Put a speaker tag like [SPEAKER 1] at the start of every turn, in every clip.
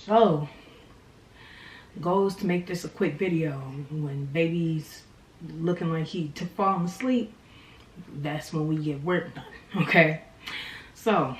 [SPEAKER 1] So, goal is to make this a quick video. When baby's looking like he to fall asleep, that's when we get work done, okay? So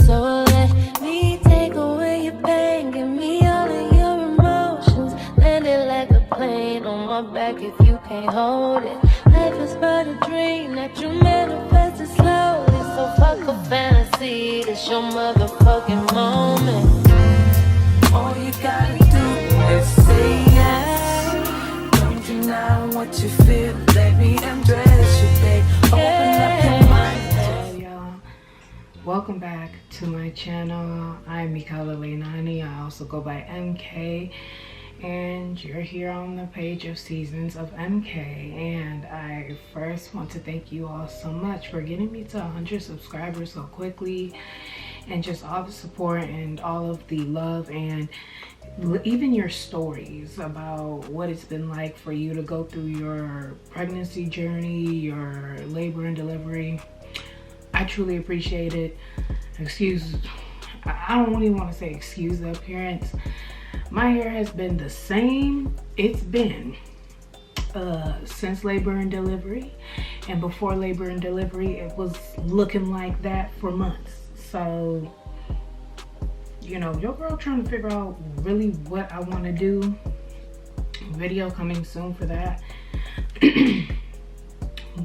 [SPEAKER 2] let me take away your pain, give me all of your emotions, land it like a plane on my back if you can't hold it. Life is but a dream that you manifested slowly, so fuck a fantasy, this your motherfucking moment. All you gotta do is say yes. Don't deny what you feel, let me undress you, babe. Open up your mind.
[SPEAKER 1] welcome back to my channel. I'm Leinani. I also go by MK, and you're here on the page of Seasons of MK. And I first want to thank you all so much for getting me to 100 subscribers so quickly, and just all the support and all of the love, and even your stories about what it's been like for you to go through your pregnancy journey, your labor and delivery. I truly appreciate it. I don't really want to say excuse the appearance. My hair has been the same. It's been since labor and delivery, and before labor and delivery it was looking like that for months. So, you know, your girl trying to figure out really what I want to do. Video coming soon for that.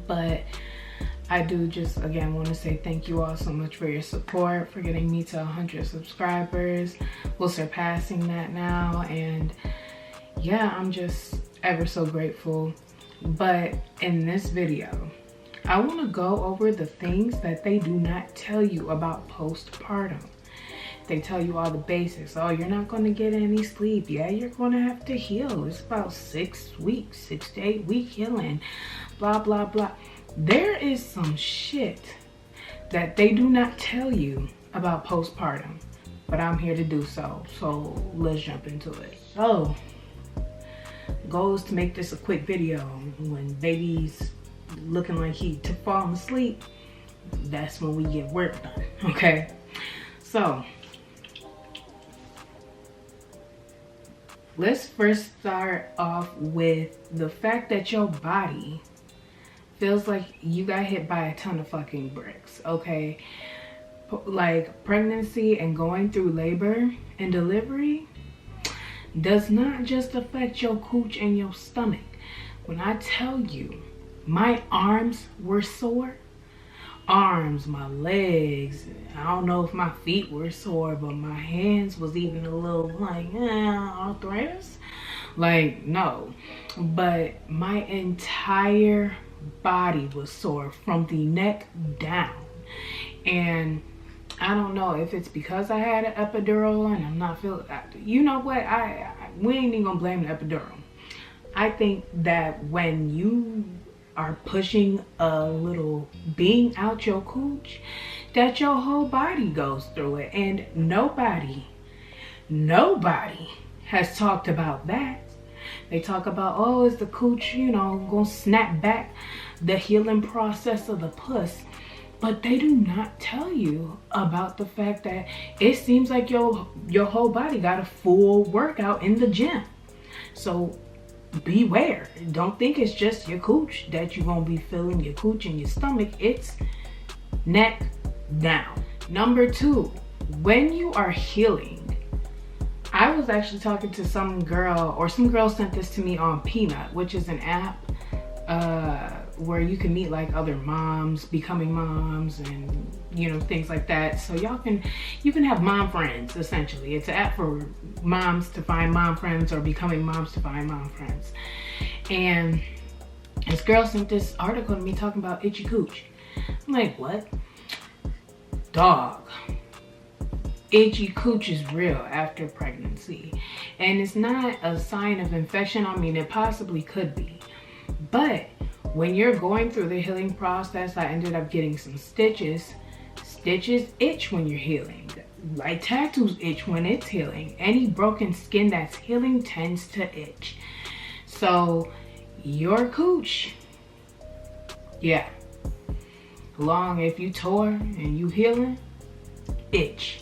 [SPEAKER 1] But I do just again want to say thank you all so much for your support, for getting me to 100 subscribers. We're surpassing that now, and yeah, I'm just ever so grateful. But in this video, I want to go over the things that they do not tell you about postpartum. They tell you all the basics. Oh, you're not going to get any sleep. Yeah, you're going to have to heal. It's about 6 weeks, 6 to 8 week healing, blah, blah, blah. There is some shit that they do not tell you about postpartum, but I'm here to do so. So let's jump into it. So, goal is to make this a quick video. When baby's looking like he to fall asleep, that's when we get work done, okay? So, let's first start off with the fact that your body feels like you got hit by a ton of fucking bricks, okay? Like, pregnancy and going through labor and delivery does not just affect your cooch and your stomach. When I tell you, my arms were sore. Arms, my legs, I don't know if my feet were sore, but my hands was even a little like, arthritis. Like, no. But my entire body was sore from the neck down. And I don't know if it's because I had an epidural and I'm not feeling, you know what, we ain't even gonna blame the epidural. I think that when you are pushing a little being out your cooch, that your whole body goes through it, and nobody has talked about that. They talk about, oh, is the cooch, you know, gonna snap back, the healing process of the puss. But they do not tell you about the fact that it seems like your whole body got a full workout in the gym. So beware. Don't think it's just your cooch that you're gonna be feeling, your cooch and your stomach. It's neck down. Number 2, when you are healing, I was actually talking to some girl, or some girl sent this to me on Peanut, which is an app where you can meet like other moms, becoming moms, and you know, things like that. So you can have mom friends, essentially. It's an app for moms to find mom friends, or becoming moms to find mom friends. And this girl sent this article to me talking about itchy cooch. I'm like, what? Dog. Itchy cooch is real after pregnancy, and it's not a sign of infection. I mean, it possibly could be, but when you're going through the healing process, I ended up getting some stitches. Stitches itch when you're healing, like tattoos itch when it's healing. Any broken skin that's healing tends to itch. So your cooch, yeah, long if you tore and you healing, itch.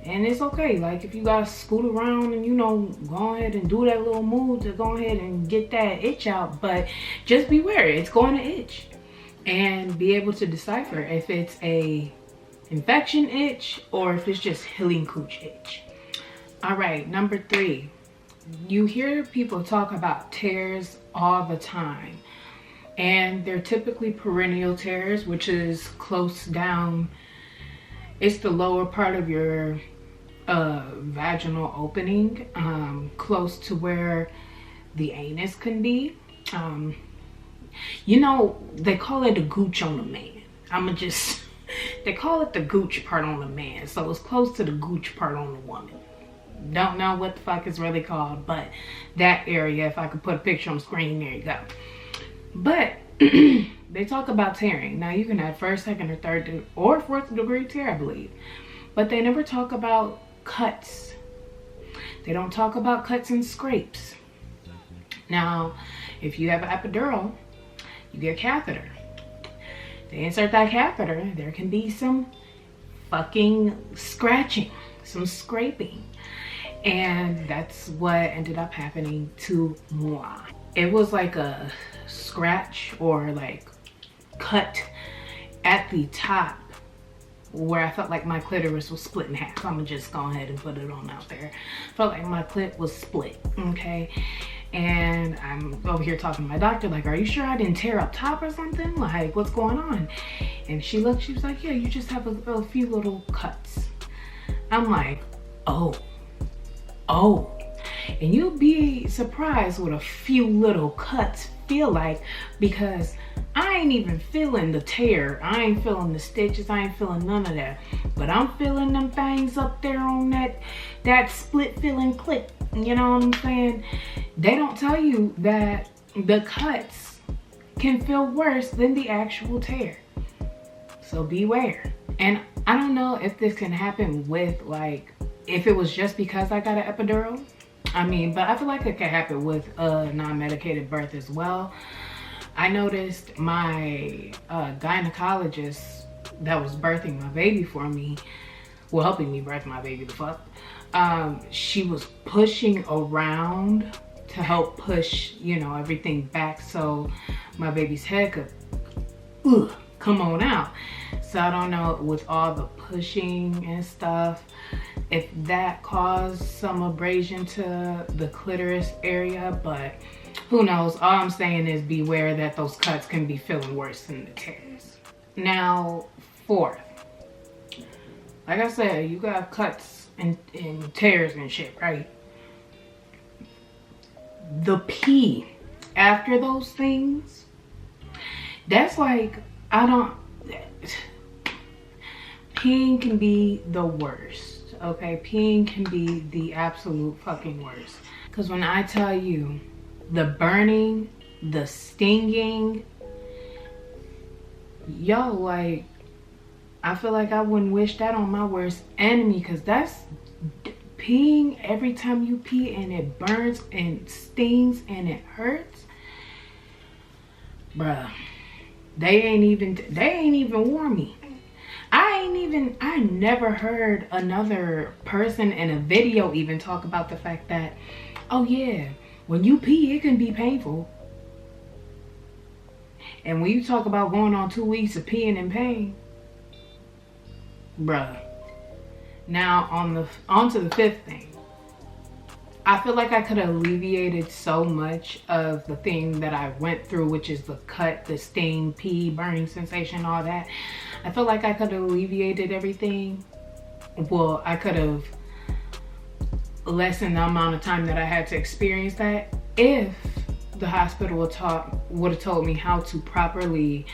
[SPEAKER 1] And it's okay, like if you gotta scoot around and, you know, go ahead and do that little move to go ahead and get that itch out, but just beware, it's going to itch. And be able to decipher if it's a infection itch or if it's just healing cooch itch. All right, number 3, you hear people talk about tears all the time, and they're typically perennial tears, which is close down. It's the lower part of your vaginal opening, close to where the anus can be. You know, they call it the gooch on the man. They call it the gooch part on the man, so it's close to the gooch part on the woman. Don't know what the fuck it's really called, but that area, if I could put a picture on the screen, there you go. But they talk about tearing. Now you can have first, second, or third, or fourth degree tear, I believe. But they never talk about cuts. They don't talk about cuts and scrapes. Now, if you have an epidural, you get a catheter. They insert that catheter, there can be some fucking scratching, some scraping. And that's what ended up happening to moi. It was like a scratch or like cut at the top where I felt like my clitoris was split in half. I'm gonna just go ahead and put it on out there. Felt like my clit was split, okay? And I'm over here talking to my doctor, like, are you sure I didn't tear up top or something? Like, what's going on? And she looked, she was like, yeah, you just have a few little cuts. I'm like, oh. And you'll be surprised what a few little cuts feel like, because I ain't even feeling the tear. I ain't feeling the stitches. I ain't feeling none of that. But I'm feeling them things up there on that split feeling clit. You know what I'm saying? They don't tell you that the cuts can feel worse than the actual tear. So beware. And I don't know if this can happen with, like, if it was just because I got an epidural. I mean, but I feel like it could happen with a non-medicated birth as well. I noticed my gynecologist that was birthing my baby for me, well, helping me birth my baby, the fuck, she was pushing around to help push, you know, everything back so my baby's head could come on out. So I don't know, with all the pushing and stuff, if that caused some abrasion to the clitoris area, but who knows? All I'm saying is beware that those cuts can be feeling worse than the tears. Now, 4th, like I said, you got cuts and tears and shit, right? The pee after those things, that's like, peeing can be the worst, okay? Peeing can be the absolute fucking worst. Because when I tell you, the burning, the stinging, yo, like, I feel like I wouldn't wish that on my worst enemy, because that's peeing. Every time you pee and it burns and stings and it hurts, bruh, they ain't even warn me. I never heard another person in a video even talk about the fact that, oh yeah, when you pee, it can be painful. And when you talk about going on 2 weeks of peeing in pain, bruh. Now on to the 5th thing. I feel like I could have alleviated so much of the thing that I went through, which is the cut, the sting, pee, burning sensation, all that. I feel like I could have alleviated everything. Well, I could have lessened the amount of time that I had to experience that if the hospital would have told me how to properly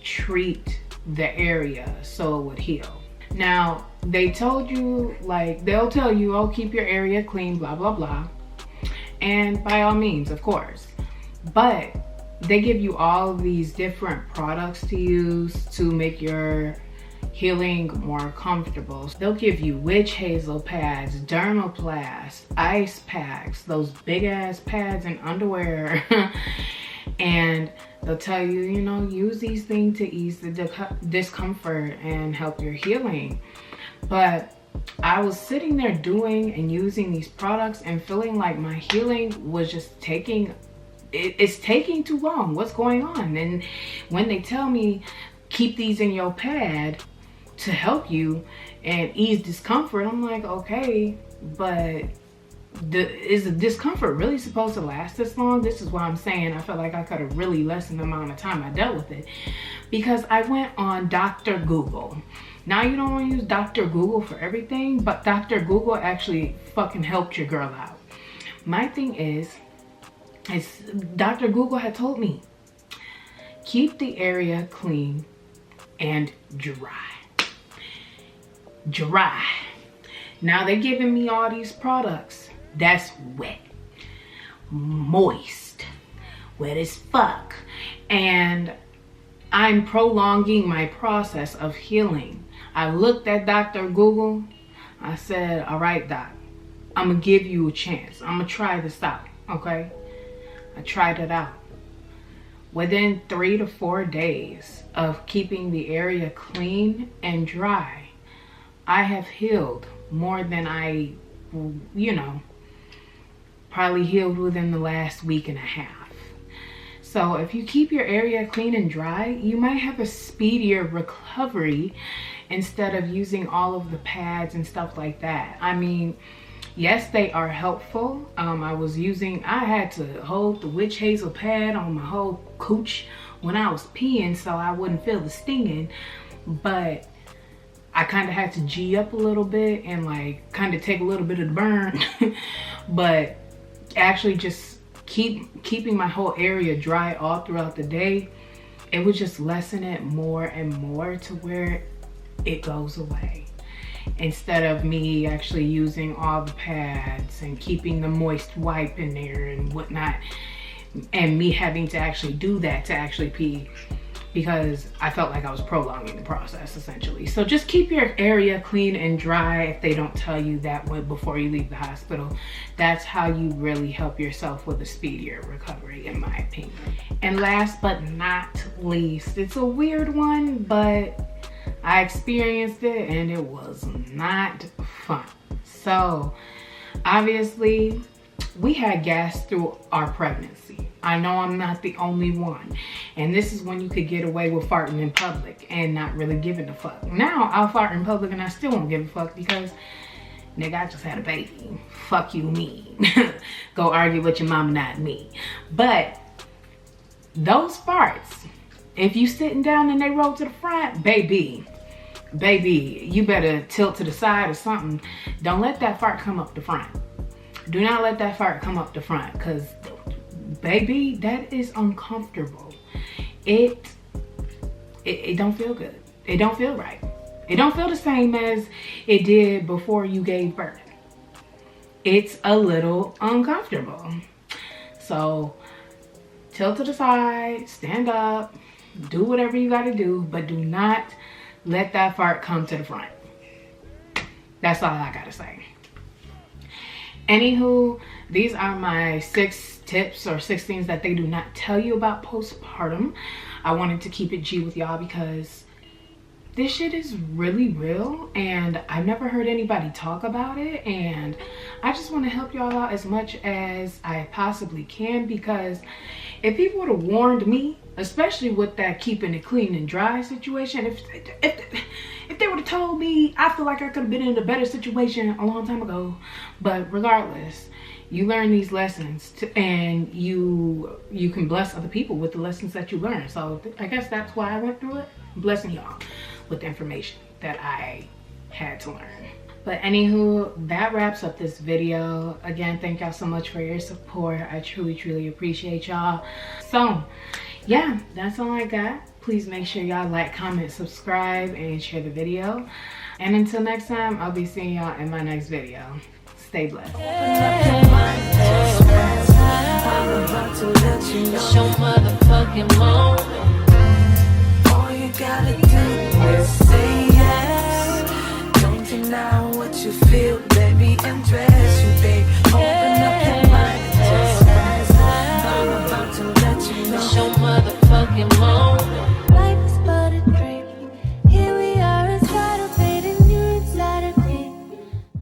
[SPEAKER 1] treat the area so it would heal. Now, they told you, like, they'll tell you, oh, keep your area clean, blah, blah, blah. And by all means, of course. But they give you all of these different products to use to make your healing more comfortable. They'll give you witch hazel pads, dermoplast, ice packs, those big ass pads and underwear. And They'll tell you, you know, use these things to ease the discomfort and help your healing. But I was sitting there doing and using these products and feeling like my healing was just taking, it's taking too long. What's going on? And when they tell me, keep these in your pad to help you and ease discomfort, I'm like, okay, but is the discomfort really supposed to last this long? This is why I'm saying I felt like I could have really lessened the amount of time I dealt with it, because I went on Dr. Google. Now, you don't want to use Dr. Google for everything, but Dr. Google actually fucking helped your girl out. My thing is Dr. Google had told me, keep the area clean and dry. Dry. Now they're giving me all these products that's wet, moist, wet as fuck, and I'm prolonging my process of healing. I looked at Dr. Google. I said, all right, doc, I'm gonna give you a chance. I'm gonna try this out, okay? I tried it out. Within 3 to 4 days of keeping the area clean and dry, I have healed more than I, you know, probably healed within the last week and a half. So if you keep your area clean and dry, you might have a speedier recovery instead of using all of the pads and stuff like that. I mean, yes, they are helpful. I had to hold the witch hazel pad on my whole cooch when I was peeing so I wouldn't feel the stinging, but I kind of had to G up a little bit and like kind of take a little bit of the burn. But actually just keeping my whole area dry all throughout the day, it would just lessen it more and more to where it goes away. Instead of me actually using all the pads and keeping the moist wipe in there and whatnot, and me having to actually do that to actually pee, because I felt like I was prolonging the process essentially. So just keep your area clean and dry if they don't tell you that before you leave the hospital. That's how you really help yourself with a speedier recovery, in my opinion. And last but not least, it's a weird one, but I experienced it and it was not fun. So obviously we had gas through our pregnancy. I know I'm not the only one. And this is when you could get away with farting in public and not really giving a fuck. Now I'll fart in public and I still won't give a fuck because, nigga, I just had a baby. Fuck you, me. Go argue with your mama, not me. But those farts, if you sitting down and they roll to the front, baby, you better tilt to the side or something. Don't let that fart come up the front. Do not let that fart come up the front, because baby, that is uncomfortable. It don't feel good. It don't feel right. It don't feel the same as it did before you gave birth. It's a little uncomfortable. So tilt to the side, stand up, do whatever you gotta do, but do not let that fart come to the front. That's all I gotta say. Anywho, these are my 6 tips or 6 things that they do not tell you about postpartum. I wanted to keep it G with y'all because this shit is really real and I've never heard anybody talk about it, and I just want to help y'all out as much as I possibly can, because if people would have warned me, especially with that keeping it clean and dry situation, if they would have told me, I feel like I could have been in a better situation a long time ago. But regardless, you learn these lessons and you can bless other people with the lessons that you learn. So I guess that's why I went through it. I'm blessing y'all with the information that I had to learn. But anywho, that wraps up this video. Again, thank y'all so much for your support. I truly appreciate y'all. So yeah, that's all I got. Please make sure y'all like, comment, subscribe, and share the video. And until next time, I'll be seeing y'all in my next video. Stay blessed.
[SPEAKER 2] It's your motherfucking moment.
[SPEAKER 3] All you gotta do is say yes. Don't deny what you feel.